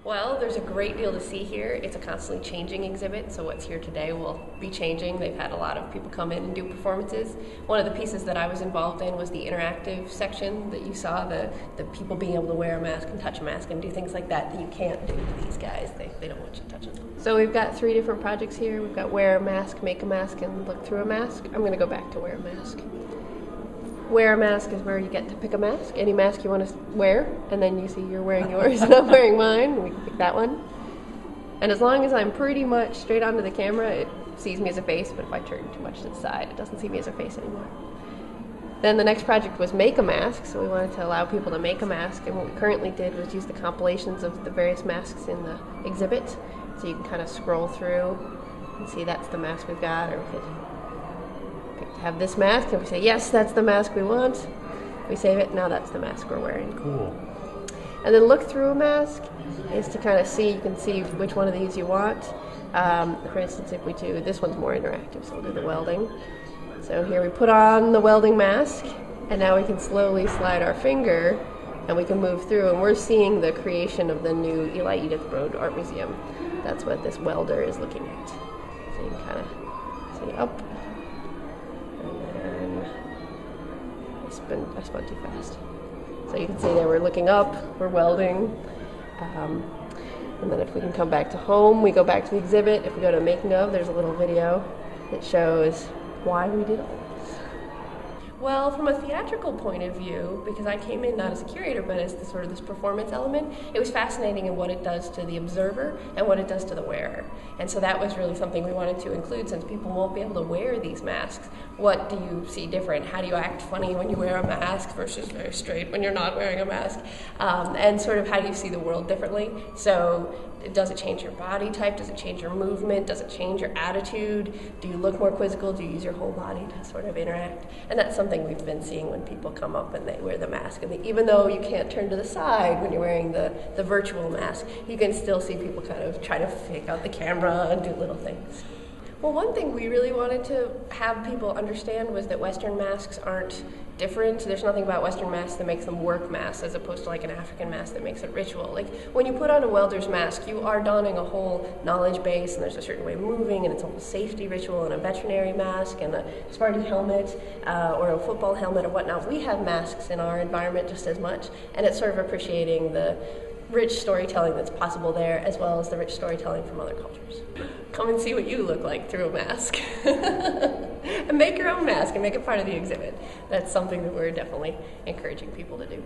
Well, there's a great deal to see here. It's a constantly changing exhibit, so what's here today will be changing. They've had a lot of people come in and do performances. One of the pieces that I was involved in was the interactive section that you saw, the people being able to wear a mask and touch a mask and do things like that that you can't do to these guys. They don't want you touching them. So we've got 3 different projects here. We've got wear a mask, make a mask, and look through a mask. I'm going to go back to wear a mask. Wear a mask is where you get to pick a mask, any mask you want to wear, and then you see you're wearing yours and I'm wearing mine. We can pick that one. And as long as I'm pretty much straight onto the camera, it sees me as a face, but if I turn too much to the side, it doesn't see me as a face anymore. Then the next project was make a mask, so we wanted to allow people to make a mask, and what we currently did was use the compilations of the various masks in the exhibit, so you can kind of scroll through and see that's the mask we've got, or we could have this mask, and we say, yes, that's the mask we want. We save it, now that's the mask we're wearing. Cool. And then look through a mask is to kind of see, you can see which one of these you want. For instance, if we do, this one's more interactive, so we'll do the welding. So here we put on the welding mask, and now we can slowly slide our finger, and we can move through, and we're seeing the creation of the new Eli Edith Broad Art Museum. That's what this welder is looking at. So you can kind of see up. I spun too fast. So you can see there we're looking up, we're welding. And then if we can come back to home, we go back to the exhibit. If we go to making of, there's a little video that shows why we did all this. Well, from a theatrical point of view, because I came in not as a curator, but as the, sort of this performance element, it was fascinating in what it does to the observer and what it does to the wearer. And so that was really something we wanted to include, since people won't be able to wear these masks. What do you see different? How do you act funny when you wear a mask versus very straight when you're not wearing a mask? And sort of how do you see the world differently? So does it change your body type? Does it change your movement? Does it change your attitude? Do you look more quizzical? Do you use your whole body to sort of interact? And that's something we've been seeing when people come up and they wear the mask. And even though you can't turn to the side when you're wearing the virtual mask, you can still see people kind of try to fake out the camera and do little things. Well, one thing we really wanted to have people understand was that Western masks aren't different. There's nothing about Western masks that makes them work masks as opposed to like an African mask that makes it ritual. Like when you put on a welder's mask, you are donning a whole knowledge base, and there's a certain way of moving, and it's a whole safety ritual, and a veterinary mask, and a Spartan helmet, or a football helmet or whatnot. We have masks in our environment just as much, and it's sort of appreciating the rich storytelling that's possible there, as well as the rich storytelling from other cultures. Come and see what you look like through a mask. And make your own mask and make it part of the exhibit. That's something that we're definitely encouraging people to do.